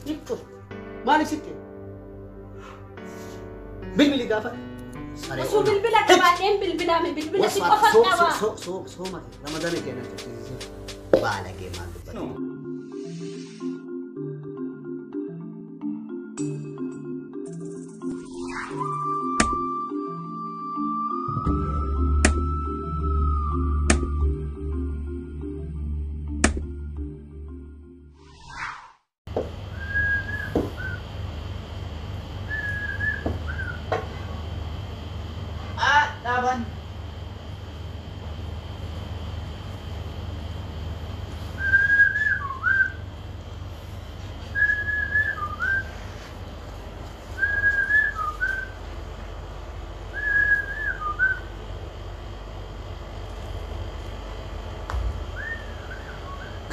Nicco. Maaliif sitti? Bilbili gaafa. Osoo bilbila qabaadheen bilbilaame bilbila si qofa qaba. Sooma Ramadaan keenya jechuun baala kee maal dubbatu? Laban.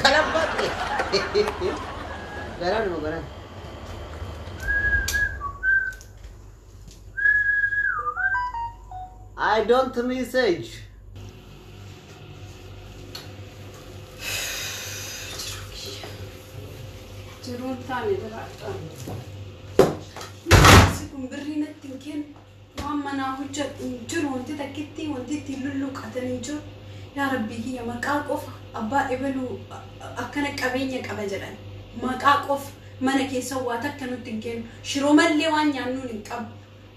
Kalabbat. Garan mo garan. I don't message. Jirun tani berata. Sikum berina tingkin. Mama na hujat jirun tita kitti wanti tilulu katani jo. Ya Rabbi hiya maqaqof abba ibelu akkana qabenya qabajalan. Maqaqof mana keessa waa takka nutti tingkin shiro malle waan nyaannu hin qab.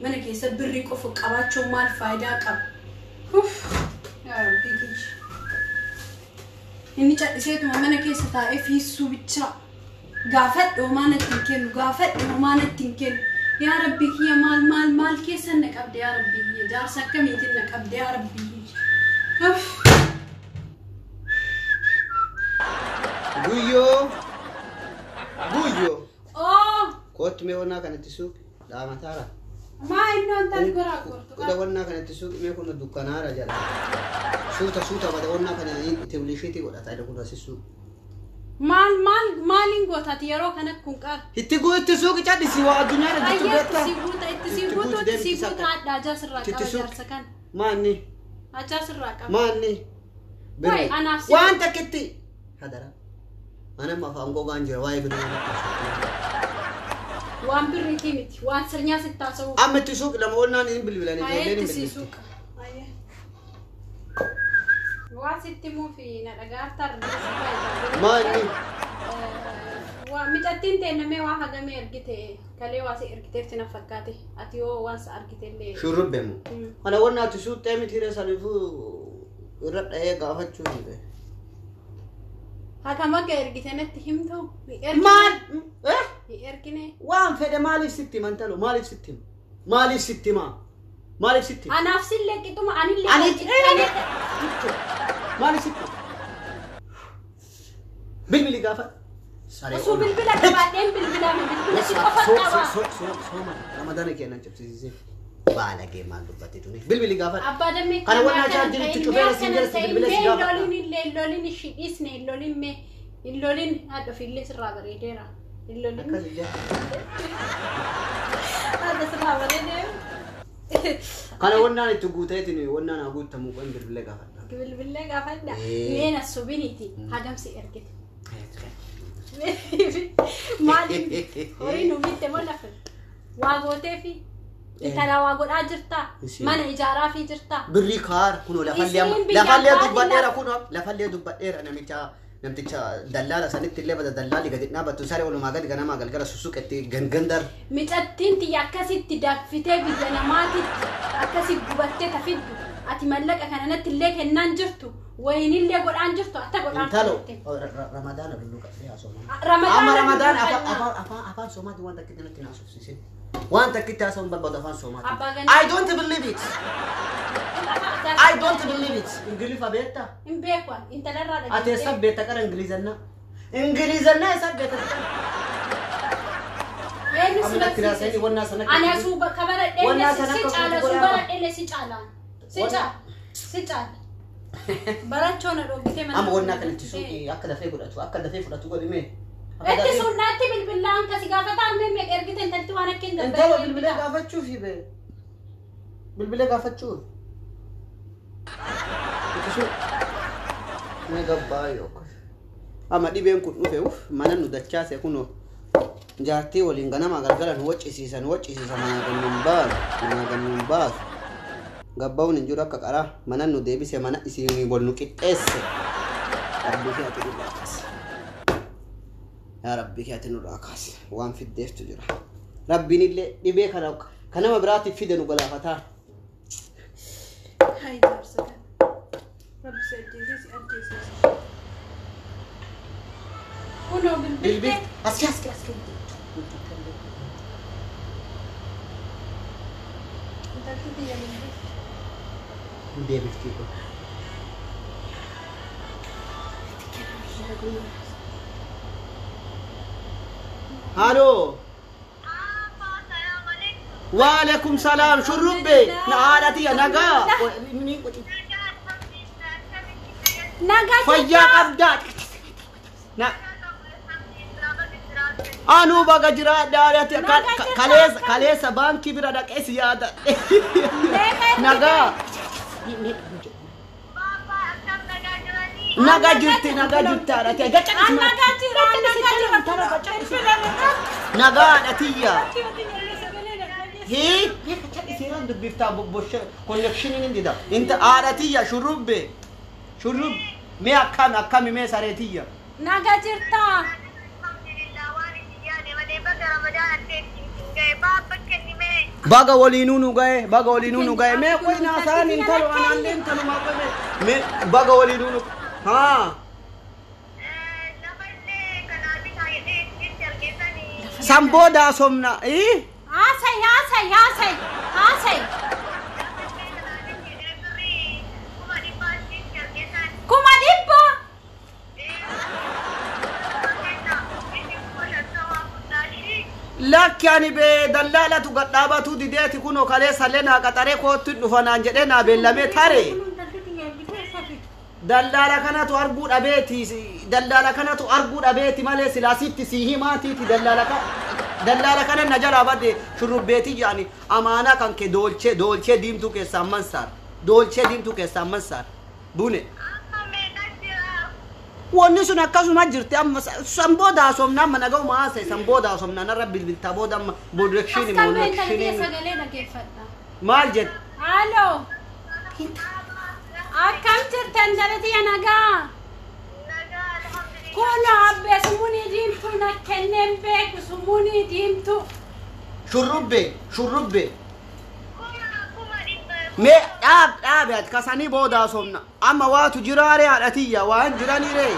Mana keessa birri qofa qabaachuu maal faayidaa qaba? Ya Rabbi kichi. Inni cadhiseetuma mana keessa taa'ee fiissuu bicha. Gaafadhu maana ittiin kennu gaafadhu maana ittiin kennu. Ya Rabbi kiyya maal keessa na qabde ya Rabbi kiyya jaarsa akkamiitiin na qabde ya Rabbi kiyya. Guyyo. Oh. Kootu mee wannaa kanatti suuqi dhaamataara. Maa inni wantaan goraa gortu. Kuda wannaa kanatti suuqi mee kun dukkanaara jala. Suuta wada wannaa kana tibilishiitii godhata kun asi suuqi. Maaliin gootaati yeroo kana kun qaar. Itti guutti suuqi caddisi waa addunyaa irra jirtu beektaa. Itti si guuta adda ajaa sirraa qaba jaarsa kan. Maanni. Ajaa sirraa qaba. Maanni. Wayi anaaf waan takkitti. Hadara. Ana ma afaan gogaan jira waa'ee bidiruu. Waan birriitii miti waan sirnyaa sitti haasa'u. Amma itti suuqi lama wannaan hin bilbilanii ijoolleen hin bilbilti. Waan sitti muufi na dhagaartaa irraa maali? Waa mijattiin teennamee waa hagamee ergite kalee waa si ergiteef si na fakkaate ati yoo waan sa argite illee. Shurrubbeemu. Ana wannaa itti suuqxee miti irra saniifuu irra dha'ee gaafachuu hin beeku. Hakama ga ergite natti himtu. Maal? Ergine. Waan fedhe maaliif sitti mantalo maaliif sitti ma? Maaliif sitti ma? Maaliif sitti? Anaaf sillee qixuma anillee. Maaliif sitti? Bilbili gaafa. Osoo bilbila qabaadheen bilbilaame bilbila si qofa qaba. Sooma Ramadaan keenya cabsisiisee. Baala kee maal dubbate tuni? Bilbili gaafa. Abbaa dammee kana wannaa chaarjii itti cufeera sinjala si bilbila si gaafa. Lolin ishidhiisne lolin haadha fillee sirraa bareedeera. Lolin. Akkasii jaa. Haadha sirraa bareedeera. Kana wannaan itti guuteetiin wannaan haa guutamu kan bilbilee gaafadha. Bilbilee gaafadha. Meena subiniti hagamsi ergite. Maali? Horii nu bitte moo lafa? Waa gootee fi intala waa godhaa jirta. Mana ijaaraa fi jirta. Birrii kaar kunoo lafallee dubbadheera namticha dallaala sanitti illee bada dallaalli gadi dhaabattu saree walumaa gadi ganamaa galgala sussuqetti gangandar. Mijattiin tiyya akkasitti daffitee biyya namaatitti akkasi gubattee tafiddu. Ati mallaqa kana natti illee kennaan jirtu. Wayinillee godhaan jirtu atta godhaan jirtu. Ramadaana lullu qabdee haasofna. Ramadaan afaan Somaati waan takkitti natti naasofsiisin. Waan takkitti haasofn barbaadu afaan Somaati. I don't believe it. I don't believe it. Ingilifa beektaa? Hin beekwan intalarraa dhaggeessee. Ati eessa beekta qara Ingilizannaa? Ingilizannaa eessa beekta? Amina kiraasanii wannaa sana. Ani asuu bakka baradhee si caala asuu baradhee si caalaan. Si caala. Barachoona dhoggitee mana. Amma wannaa kanatti suuqii akka dafee fudhatu godhimee. Itti sunnaatti bilbilaan kasi gaafataan mee ergite intalti waan akka hin dabbalee. Intala bilbilee gaafachuuf bee. Bilbilee gaafachuuf. Itti mee gabbaa yoo. Amma dhibeen kun dhufe mana nu dachaase kunoo. jaartii waliin ganama galgalan waccisiisan mana gannuun baas gabbaa'uun hin jiru akka qaraa mana nu deebise mana isinii wal nu qixxeesse rabbii kee ati nurraa kaasi yaa rabbii kee ati nurraa kaasi waan fiddeeftu jira rabbiin illee dhibee kanama biraatiif fide nu galaafataa هاي درسك رب سجلتي أديسي ولو بالبيت أسكي ديفيد كيكو الو وعليكم سلام شربي نعالتي نجا نجا فيا قبضات أنا بقى جرا دارتي كاليس بانكي برادك إسيادة نجا نجا جرتي راتي نجا نتيا هي سيران دبيفتا بوش كونكشن دي دا انت آراتيا شرب مي أكامي مي سارتيا نجا جرتا baga wali nunu gaye me koy na sani talo anallen talo ma koy me baga wali nunu ha samboda somna asay kuma dibba لك يعني بدلالة قطابة توديتي كونو كاليسا لنا قطري كوت نفنان جدنا بلمي تاري دلالة كانت أرجود أبيتي مالي سلاسيتي سيهي ماتي دلالة كانت نجار أبدي شرب بيتي يعني أمانة كان كدولشة ديمتو كسامن سار بوني wanni sun akkasuma jirti amma samboda somna mana gaw ma sai samboda somna na rabbil bil taboda production mal jet allo akam jirtan dalati naga kono abbe sumuni dimtu nakkenembe sumuni dimtu shurubbe me ab kasani boda somna amma watu jirare adatiya wan jirani re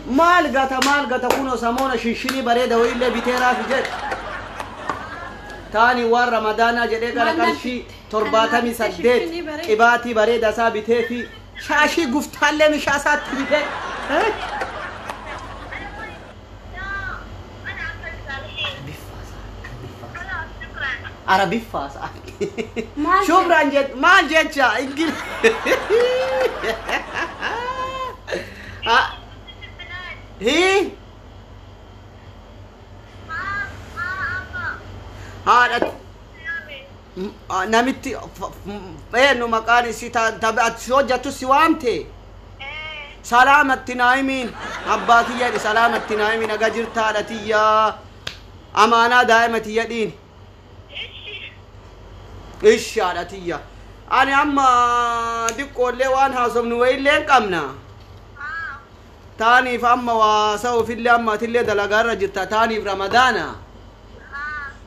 mal gata kuno samona shishini bareda wille bitera fijet tani war ramadana jede gara kalshi torbatami saddet ibati bareda sa bitefi شاشي قفت لي مش اسات بيت عربي فاس شكرا جد ما جت انجل هي هذا نمتي بينو مكاني سيتا تبعت شوجة سوامتي سلامة نايمين أباتي يدي سلامة نايمين أجر تارتي يا أمانة دائمة يدين إيش شارتي يا أنا أما دكول لوان هاسم نويل لين كمنا تاني فأما واسو في اللي أما تلي دلقار جرتا تاني في رمضان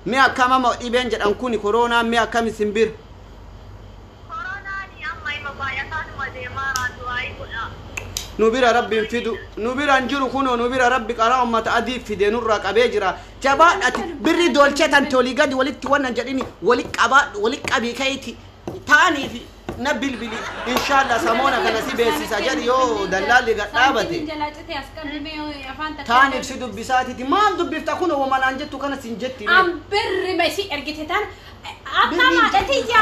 ميا كما ما إبن جد أنكوني كورونا ميا كم سنبير كورونا ني أما يمبايا كانوا مديمارات وايبولا نبير ربي فيدو نبير أنجرو كونو نبير ربي كرا أما تأدي في دينور راك أبيجرا جبا بري دولشة تولي قد ولك وانا جديني ولك أبي كيتي تاني في نبيل بلي إن شاء الله سامونا كنا سيبه سجاد يو دلالي قطابتي تاني بسيدو بساتي ما دب بفتكونه وما نانجتو كنا سنجتي أم بر ما يصير أرجتان أكما دتيجا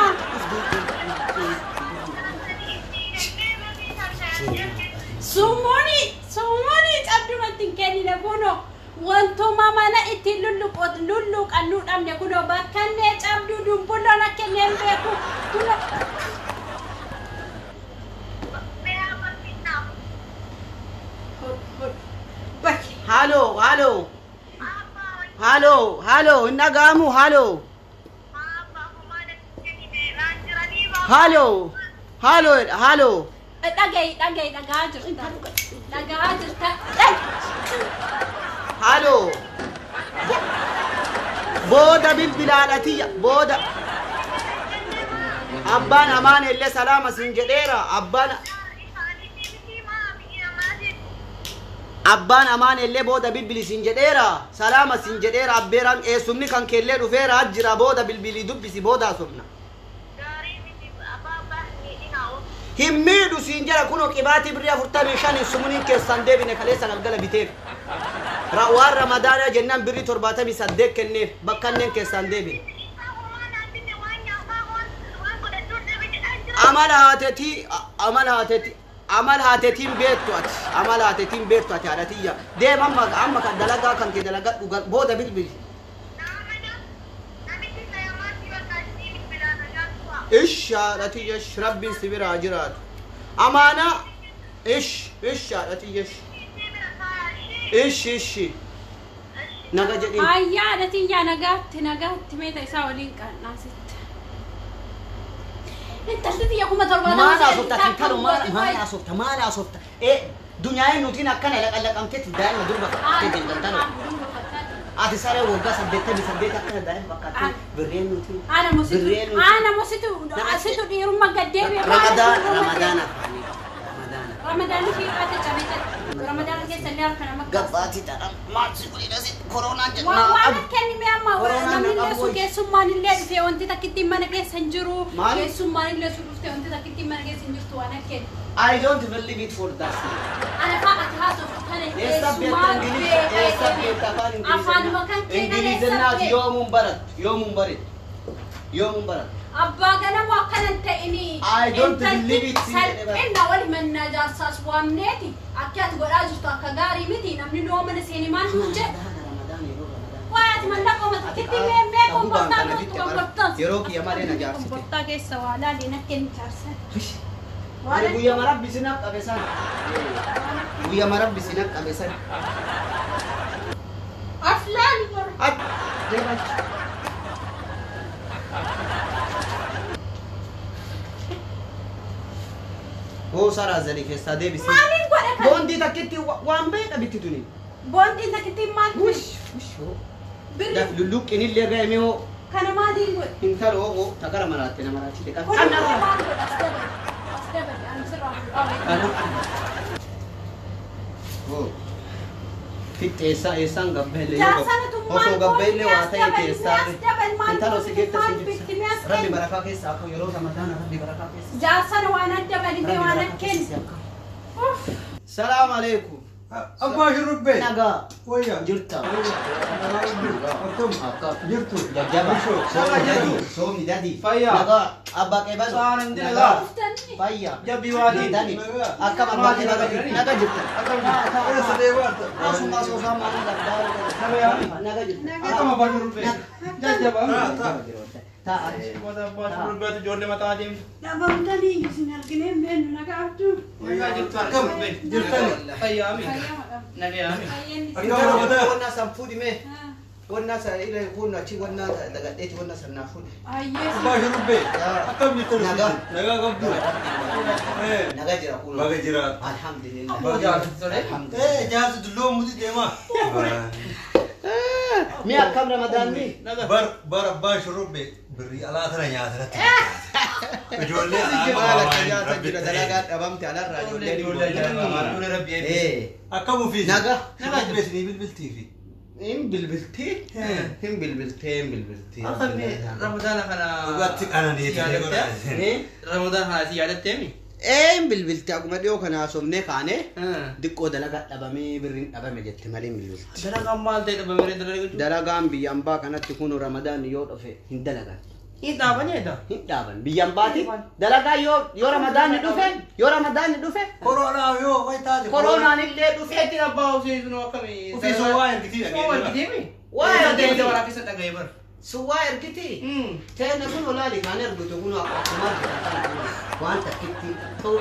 سوموني تبدو ما تنكني لبونو وانتو ماما لا إتي لولو أنو أمني كنو بكني تبدو دم بلونا كنيم بيكو halo nagamu halo dhagayi dhagaa jirta halo booda bilbilaadhatiya booda abbaan amaan illee salaama sin jedheera abbaan amaan illee booda bilbili sin jedheera salaama sin jedheera abbeeran eessumni kan kellee dhufeera jira booda bilbilii dubbisi booda asumna himmiidhu siin jala kunoo qibaatii birrii 45 sumunin keessan deebine kaleessa galgala biteef waan ramadaana jennaan birrii 78 kenneef bakkanneen keessan deebine amal haatetiin beektu ati haadhatiyya deem amma kan dalagaa kan kee dalagadhu booda bilbili ish haadhatiyya rabbiin si biraa jiraatu amaana ish haadhatiyya ish naga jedhin ayyaa haadhatiyya nagaatti meeta isaa waliin qannaasitti intaltitiyya kuma maala asofta dunyaa'in nutiin akkana laqallaqamtetti daa'ima durba fakkaatee jalgantalo ati saree waggaa 88 akkana daa'ima fakkaatee birreen nutiin ana mositu dhiirumma gaddeebi'e ramadaana fi ate cabete ramadaana keessa illee harka nama gabbaati dha maatsi godhidhasi koronaan waan kennime amma namni illee sun keessummaan illee dhufee wanti takkitti mana keessa hin jiru keessummaan illee sun dhuftee wanti takkitti mana keessa hin jirtu waan akkenni I don't believe it for that. Ana fa'aati haasoftu kana keessummaan afaan makan Ingilizinnaati yoomuun barat abbaa ganama akkanan ta'ini I don't believe it. salphinna wali manna jaarsaas waamneeti akka ati godhaa jirtu akka gaarii miti namni noo mana seeni maal nuun jedha waati mallaqoo matakitti mee komportaa yeroo kiyya malee na jaarsite komportaa keessa waa laalee nakke ni jaarsan ani guyya marabbi sinaf qabesan aflaan bor Ho sara zali keessa deebisi. Maalin godhe kan? Boondii takkitti waan beeka bitti tuni. Boondii takkitti maal? Wush. Daf lulluqqin illee gaa'ime hoo. Kana maaliin godhe? Intalo hoo takara maraatte nama raachite kan. Kun maal godhe as dabale ani sirraa Ho. Fixeessa eessaan gabbeellee Jaasanatu maal osoo gabbeellee waa ta'e keessaa. Intalo si geetta Rabbi barakaa keessa akka yeroo Ramadaana Rabbi barakaa keessa. Jaasan waan adda balimee waan akkeen. Salaam alaikum. Abbaa shurrubbee. Nagaa. Wayyaa. Jirta. Akkam. Jirtu. Jajjaba. Sama jadu. Soomi dadi. Fayyaa. Nagaa. Abbaa qeebal. Saanan dinagaa. Fayyaa. Jabbii waadii. Dani. Akkam abbaa qeebal. Nagaa jirta. Akkam. Ora sadee waata. Asuma soofaa maaliin gargaaru. Nama yaami. Nagaa jirta. Akkam abbaa shurrubbee. Jajjaba. Ta'a. Wata abbaa shurrubbeetu ijoollee mataa deemtu. Dhabamtanii isin arginee meennu nagaa abduu. Wayyaa jirtu. Akkam. Jirtani. Fayyaami. Nagayaami. Akkam ramadaa. Wannaa san fuudhime. Wannaa san ila kun achi wannaa dagadheeti wannaa san naa fuudhi. Abbaa shurrubbee. Akkam jirtu. Nagaa. Nagaa qabdu. Nagaa jira kun. Baga jira. Alhamdulillah. Abbaa jaarsi tole. Jaarsi dulloo muti deemaa. Mi akkam Ramadaan mi? Bar abbaa shurrubbee birrii alaa tana nyaatanatti. Ijoollee dalagaa dhabamte alarraa ijoollee akkamuu fi nagaa shurrubbeesinii bilbiltiifi. hin bilbiltii. Ramadaana kana Dhugatti qananiiti. Ramadaana kana si yaadattemi? Hin bilbiltii akkuma dhiyoo kana haasofnee kaane diqqoo dalagaa dhabamee birriin dhabame jette malee hin bilbilti. Dalagaan maal ta'e dhabamee dalagaa? Dalagaan biyya ambaa kanatti kun Ramadaan yoo dhufe hin dalagan. Hin dhaabanidha. Hin dhaaban biyya ambaati dalagaa yoo Ramadaan dhufe Koronaa yoo way taate. koronaan illee dhufe Seetti abbaa ofii sunoo akkamii? Ofiisoo waa ergitii Waa ergiteemi? waa Deemte ergite walaa keessa dhaga'ee bar. سواير كتي تاني كل ولا لي كان يربط يكون أقمار وأنت كتي تو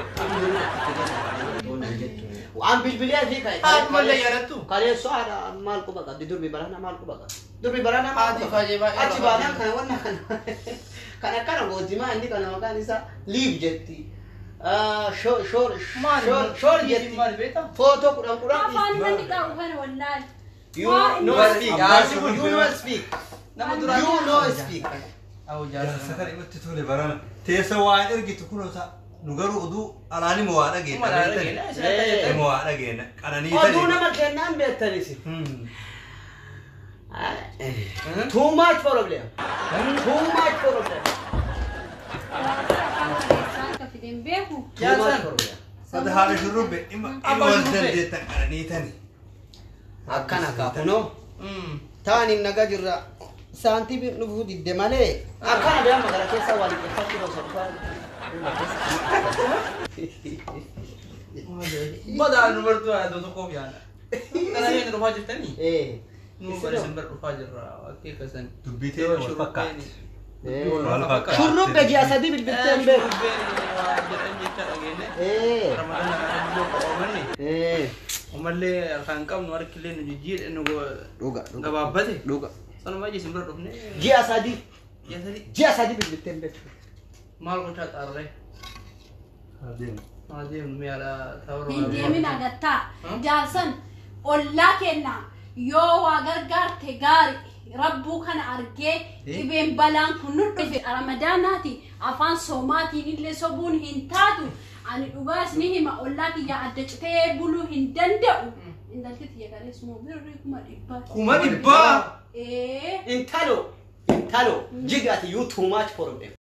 وعم بالبلاد هيك هاد ولا يردو قال يا سؤال مالكم بقى دور ببرانا مالكم بقى دور ببرانا هادي فاجبا أتي بانا كان وانا كان قوتي ما عندي كان مكان إسا ليف جتي شور جتي مال بيتا فوتو قرآن ما فاني مني قاو هنا والله you no speak you no speak نما you درا no speak او يا جالس سكر إمتى تقولي برانا تيسوا إرجع تكونوا سا نقرأ أدو أراني موارد جينا ما لا موارد جينا أنا نيتا أدونا ما كنا بيتريسي too much problem too much problem كفيدين بيهو too much problem هذا هذا شروب إما وزن ديتا أنا نيتاني akkana kaakuno taani naga jirra saantii bi nufu didde malee akkana biyya magala keessa wali qeeffatti osoo dhufaa بدأ نمرتو هذا تقوم يعني أنا هنا رفاجر تاني نو برسم برفاجر كيف كسن دبيتين والفكات شرب بجي أسدي بالبتين بيه رمضان أنا ومالي خانكم نورك لين نجيل إنه غبابته دوغا أنا ما أجي سمبر رفني جي أسدي يا سيدي جي أسدي بالبتين بيه مال كنت أرلي هذه ميالا ثورة هندي من أجتا جالسن ولا كنا يو أجر تجاري ربو كان أرجع يبين بلان كنور في رمضاناتي أفان سوماتي اللي سبون هنتادو عن الأباس نهما ولا كي يعدج تبلو هندندو إن ذلك يجري اسمه بيركم الإبا كمان إبا إيه انتالو جيجاتي you too much problem